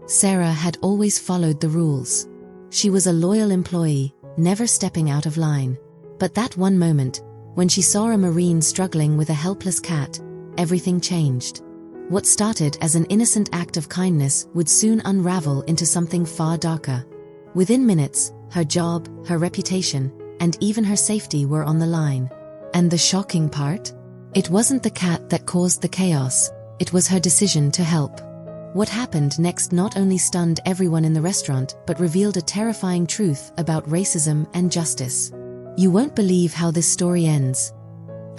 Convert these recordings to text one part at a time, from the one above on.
Sarah had always followed the rules. She was a loyal employee, never stepping out of line. But that one moment, when she saw a Marine struggling with a helpless cat, everything changed. What started as an innocent act of kindness would soon unravel into something far darker. Within minutes, her job, her reputation, and even her safety were on the line. And the shocking part? It wasn't the cat that caused the chaos, it was her decision to help. What happened next not only stunned everyone in the restaurant but revealed a terrifying truth about racism and justice. You won't believe how this story ends.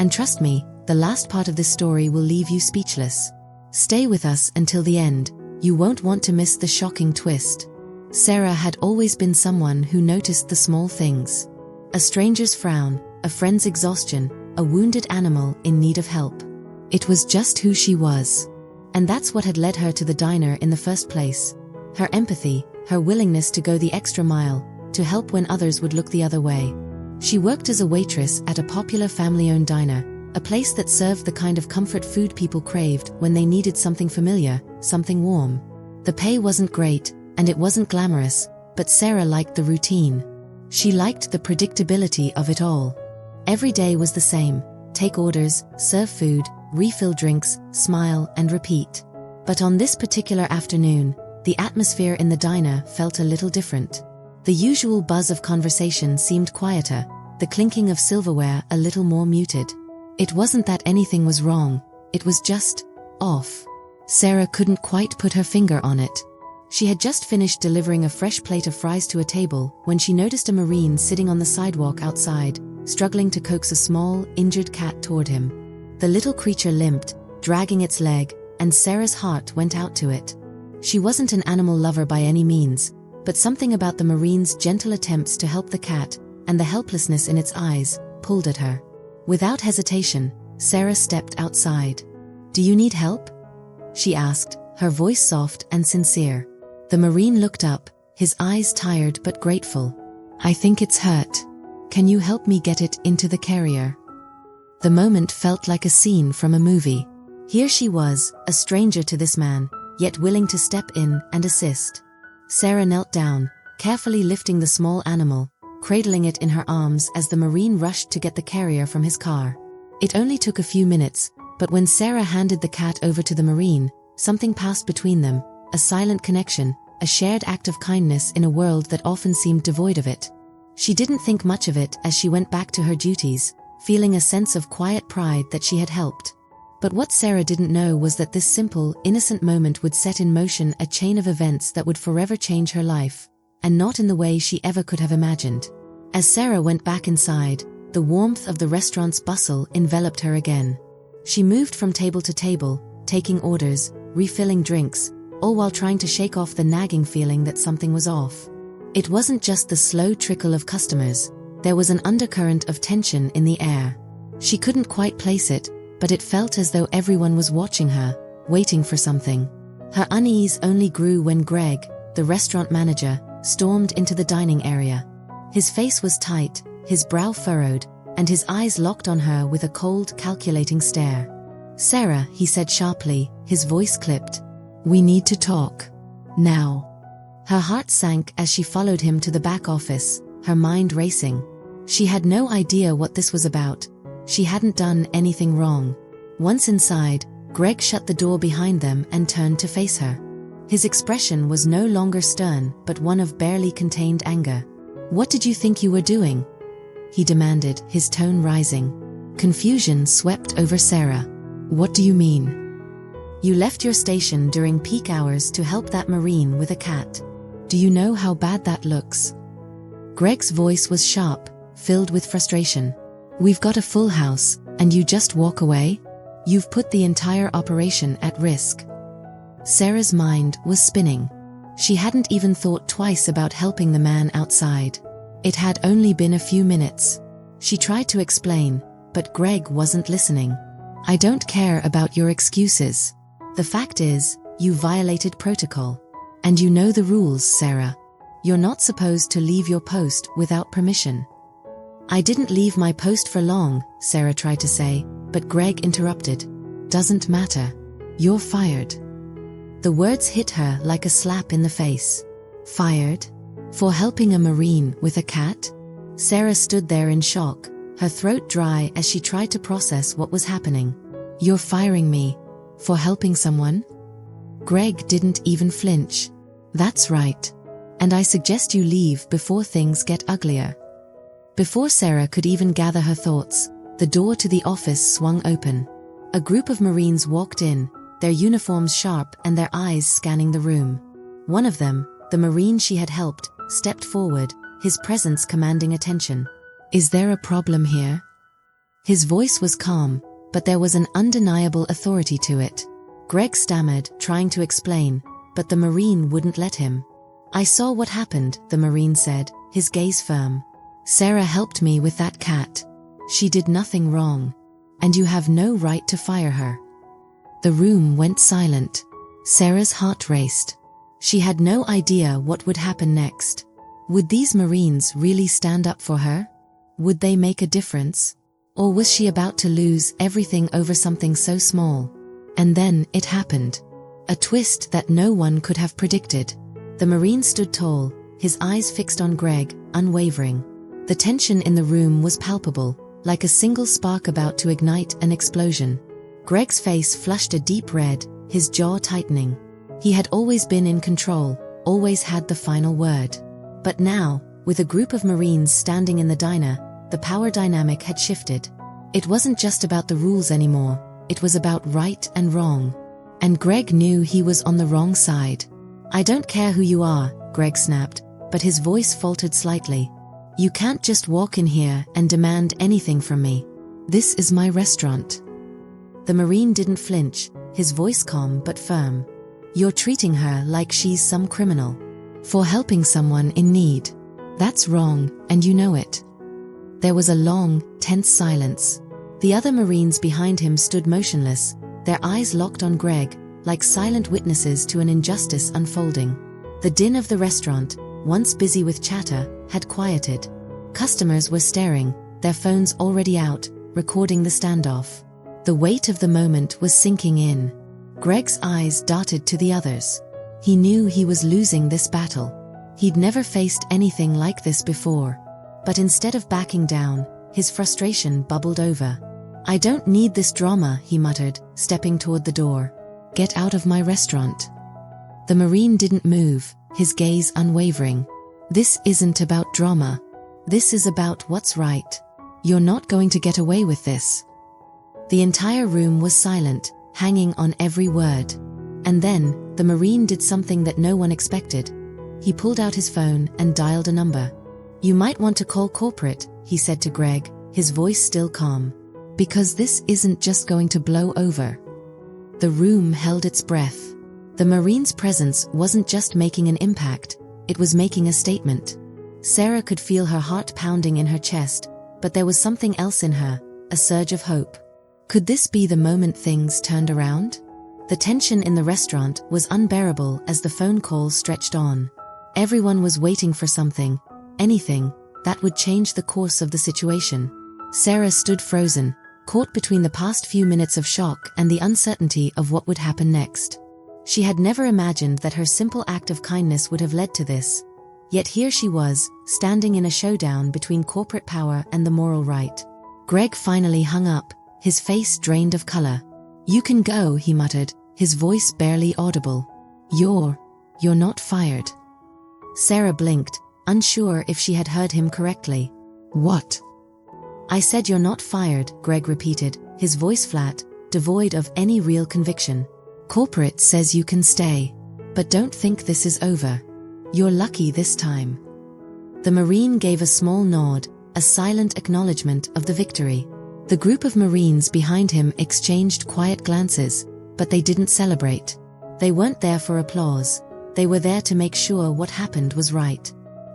And trust me, the last part of this story will leave you speechless. Stay with us until the end, you won't want to miss the shocking twist. Sarah had always been someone who noticed the small things. A stranger's frown, a friend's exhaustion, a wounded animal in need of help. It was just who she was. And that's what had led her to the diner in the first place. Her empathy, her willingness to go the extra mile, to help when others would look the other way. She worked as a waitress at a popular family-owned diner, a place that served the kind of comfort food people craved when they needed something familiar, something warm. The pay wasn't great, and it wasn't glamorous, but Sarah liked the routine. She liked the predictability of it all. Every day was the same: take orders, serve food, refill drinks, smile, and repeat. But on this particular afternoon, the atmosphere in the diner felt a little different. The usual buzz of conversation seemed quieter, the clinking of silverware a little more muted. It wasn't that anything was wrong, it was just off. Sarah couldn't quite put her finger on it. She had just finished delivering a fresh plate of fries to a table when she noticed a Marine sitting on the sidewalk outside, struggling to coax a small, injured cat toward him. The little creature limped, dragging its leg, and Sarah's heart went out to it. She wasn't an animal lover by any means, but something about the Marine's gentle attempts to help the cat, and the helplessness in its eyes, pulled at her. Without hesitation, Sarah stepped outside. "Do you need help?" she asked, her voice soft and sincere. The Marine looked up, his eyes tired but grateful. "I think it's hurt. Can you help me get it into the carrier?" The moment felt like a scene from a movie. Here she was, a stranger to this man, yet willing to step in and assist. Sarah knelt down, carefully lifting the small animal, cradling it in her arms as the Marine rushed to get the carrier from his car. It only took a few minutes, but when Sarah handed the cat over to the Marine, something passed between them, a silent connection, a shared act of kindness in a world that often seemed devoid of it. She didn't think much of it as she went back to her duties, feeling a sense of quiet pride that she had helped. But what Sarah didn't know was that this simple, innocent moment would set in motion a chain of events that would forever change her life, and not in the way she ever could have imagined. As Sarah went back inside, the warmth of the restaurant's bustle enveloped her again. She moved from table to table, taking orders, refilling drinks, all while trying to shake off the nagging feeling that something was off. It wasn't just the slow trickle of customers, there was an undercurrent of tension in the air. She couldn't quite place it, but it felt as though everyone was watching her, waiting for something. Her unease only grew when Greg, the restaurant manager, stormed into the dining area. His face was tight, his brow furrowed, and his eyes locked on her with a cold, calculating stare. "Sarah," he said sharply, his voice clipped. "We need to talk. Now." Her heart sank as she followed him to the back office, her mind racing. She had no idea what this was about. She hadn't done anything wrong. Once inside, Greg shut the door behind them and turned to face her. His expression was no longer stern, but one of barely contained anger. "What did you think you were doing?" he demanded, his tone rising. Confusion swept over Sarah. "What do you mean?" "You left your station during peak hours to help that Marine with a cat. Do you know how bad that looks?" Greg's voice was sharp, filled with frustration. "We've got a full house, and you just walk away? You've put the entire operation at risk." Sarah's mind was spinning. She hadn't even thought twice about helping the man outside. It had only been a few minutes. She tried to explain, but Greg wasn't listening. "I don't care about your excuses. The fact is, you violated protocol. And you know the rules, Sarah. You're not supposed to leave your post without permission." "I didn't leave my post for long," Sarah tried to say, but Greg interrupted. "Doesn't matter. You're fired." The words hit her like a slap in the face. Fired? For helping a Marine with a cat? Sarah stood there in shock, her throat dry as she tried to process what was happening. You're firing me? For helping someone? Greg didn't even flinch. That's right. And I suggest you leave before things get uglier. Before Sarah could even gather her thoughts, the door to the office swung open. A group of Marines walked in, their uniforms sharp and their eyes scanning the room. One of them, the Marine she had helped, stepped forward, his presence commanding attention. Is there a problem here? His voice was calm, but there was an undeniable authority to it. Greg stammered, trying to explain, but the Marine wouldn't let him. I saw what happened, the Marine said, his gaze firm. Sarah helped me with that cat. She did nothing wrong. And you have no right to fire her. The room went silent. Sarah's heart raced. She had no idea what would happen next. Would these Marines really stand up for her? Would they make a difference? Or was she about to lose everything over something so small? And then it happened. A twist that no one could have predicted. The Marine stood tall, his eyes fixed on Greg, unwavering. The tension in the room was palpable, like a single spark about to ignite an explosion. Greg's face flushed a deep red, his jaw tightening. He had always been in control, always had the final word. But now, with a group of Marines standing in the diner, the power dynamic had shifted. It wasn't just about the rules anymore, it was about right and wrong. And Greg knew he was on the wrong side. I don't care who you are, Greg snapped, but his voice faltered slightly. You can't just walk in here and demand anything from me. This is my restaurant. The Marine didn't flinch, his voice calm but firm. You're treating her like she's some criminal. For helping someone in need. That's wrong, and you know it. There was a long, tense silence. The other Marines behind him stood motionless, their eyes locked on Greg, like silent witnesses to an injustice unfolding. The din of the restaurant, once busy with chatter, had quieted. Customers were staring, their phones already out, recording the standoff. The weight of the moment was sinking in. Greg's eyes darted to the others. He knew he was losing this battle. He'd never faced anything like this before. But instead of backing down, his frustration bubbled over. I don't need this drama, he muttered, stepping toward the door. Get out of my restaurant. The Marine didn't move, his gaze unwavering. This isn't about drama. This is about what's right. You're not going to get away with this. The entire room was silent, hanging on every word. And then, the Marine did something that no one expected. He pulled out his phone and dialed a number. You might want to call corporate, he said to Greg, his voice still calm. Because this isn't just going to blow over. The room held its breath. The Marine's presence wasn't just making an impact, it was making a statement. Sarah could feel her heart pounding in her chest, but there was something else in her, a surge of hope. Could this be the moment things turned around? The tension in the restaurant was unbearable as the phone calls stretched on. Everyone was waiting for something, anything, that would change the course of the situation. Sarah stood frozen, caught between the past few minutes of shock and the uncertainty of what would happen next. She had never imagined that her simple act of kindness would have led to this. Yet here she was, standing in a showdown between corporate power and the moral right. Greg finally hung up, his face drained of color. You can go, he muttered, his voice barely audible. You're not fired. Sarah blinked, unsure if she had heard him correctly. What? I said you're not fired, Greg repeated, his voice flat, devoid of any real conviction. Corporate says you can stay. But don't think this is over. You're lucky this time. The Marine gave a small nod, a silent acknowledgement of the victory. The group of Marines behind him exchanged quiet glances, but they didn't celebrate. They weren't there for applause. They were there to make sure what happened was right.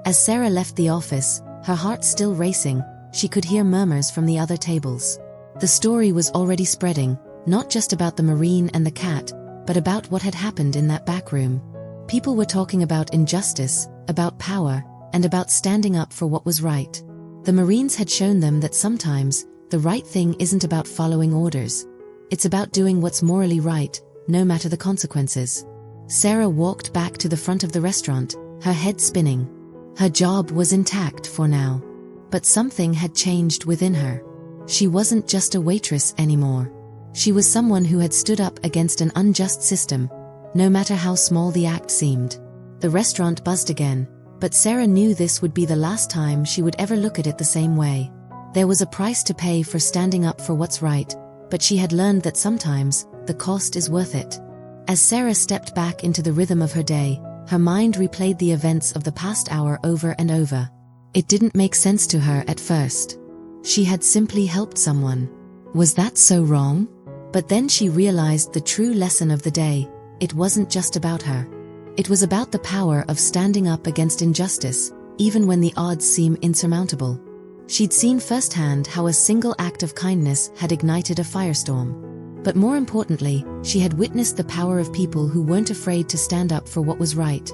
As Sarah left the office, her heart still racing, she could hear murmurs from the other tables. The story was already spreading, not just about the Marine and the cat, but about what had happened in that back room. People were talking about injustice, about power, and about standing up for what was right. The Marines had shown them that sometimes, the right thing isn't about following orders. It's about doing what's morally right, no matter the consequences. Sarah walked back to the front of the restaurant, her head spinning. Her job was intact for now. But something had changed within her. She wasn't just a waitress anymore. She was someone who had stood up against an unjust system, no matter how small the act seemed. The restaurant buzzed again, but Sarah knew this would be the last time she would ever look at it the same way. There was a price to pay for standing up for what's right, but she had learned that sometimes, the cost is worth it. As Sarah stepped back into the rhythm of her day, her mind replayed the events of the past hour over and over. It didn't make sense to her at first. She had simply helped someone. Was that so wrong? But then she realized the true lesson of the day. It wasn't just about her. It was about the power of standing up against injustice, even when the odds seem insurmountable. She'd seen firsthand how a single act of kindness had ignited a firestorm. But more importantly, she had witnessed the power of people who weren't afraid to stand up for what was right.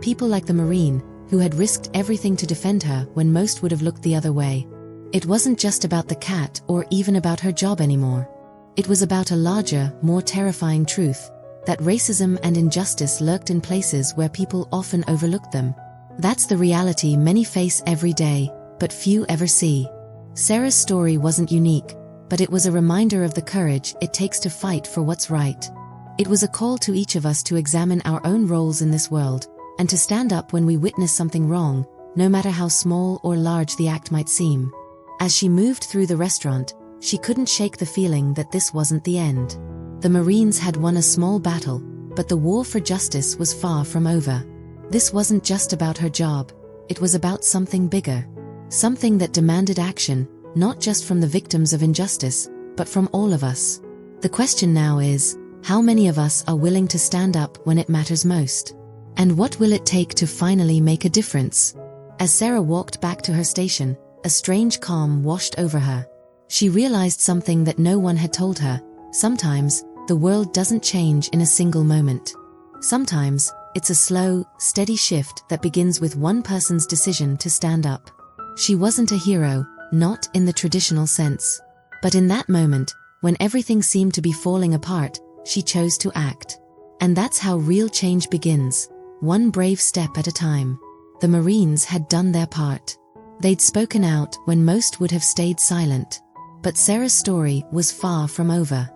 People like the Marine, who had risked everything to defend her when most would have looked the other way. It wasn't just about the cat or even about her job anymore. It was about a larger, more terrifying truth, that racism and injustice lurked in places where people often overlooked them. That's the reality many face every day, but few ever see. Sarah's story wasn't unique, but it was a reminder of the courage it takes to fight for what's right. It was a call to each of us to examine our own roles in this world, and to stand up when we witness something wrong, no matter how small or large the act might seem. As she moved through the restaurant, she couldn't shake the feeling that this wasn't the end. The Marines had won a small battle, but the war for justice was far from over. This wasn't just about her job, it was about something bigger. Something that demanded action, not just from the victims of injustice, but from all of us. The question now is, how many of us are willing to stand up when it matters most? And what will it take to finally make a difference? As Sarah walked back to her station, a strange calm washed over her. She realized something that no one had told her. Sometimes, the world doesn't change in a single moment. Sometimes, it's a slow, steady shift that begins with one person's decision to stand up. She wasn't a hero, not in the traditional sense. But in that moment, when everything seemed to be falling apart, she chose to act. And that's how real change begins, one brave step at a time. The Marines had done their part. They'd spoken out when most would have stayed silent. But Sarah's story was far from over.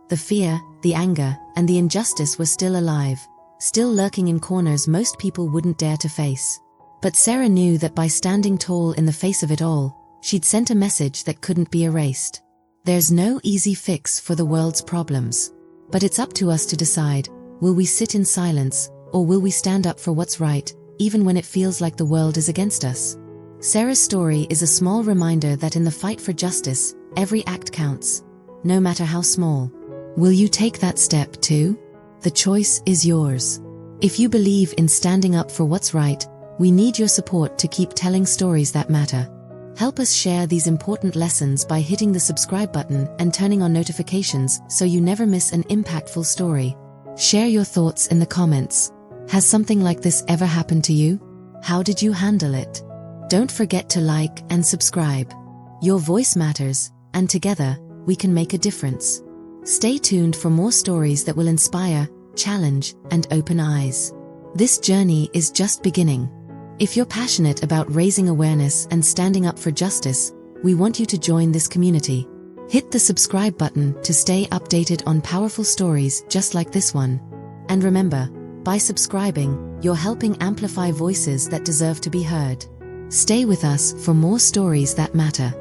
The fear, the anger, and the injustice were still alive, still lurking in corners most people wouldn't dare to face. But Sarah knew that by standing tall in the face of it all, she'd sent a message that couldn't be erased. There's no easy fix for the world's problems. But it's up to us to decide, will we sit in silence, or will we stand up for what's right, even when it feels like the world is against us? Sarah's story is a small reminder that in the fight for justice, every act counts, no matter how small. Will you take that step too? The choice is yours. If you believe in standing up for what's right, we need your support to keep telling stories that matter. Help us share these important lessons by hitting the subscribe button and turning on notifications so you never miss an impactful story. Share your thoughts in the comments. Has something like this ever happened to you? How did you handle it? Don't forget to like and subscribe. Your voice matters, and together, we can make a difference. Stay tuned for more stories that will inspire, challenge, and open eyes. This journey is just beginning. If you're passionate about raising awareness and standing up for justice, we want you to join this community. Hit the subscribe button to stay updated on powerful stories just like this one. And remember, by subscribing, you're helping amplify voices that deserve to be heard. Stay with us for more stories that matter.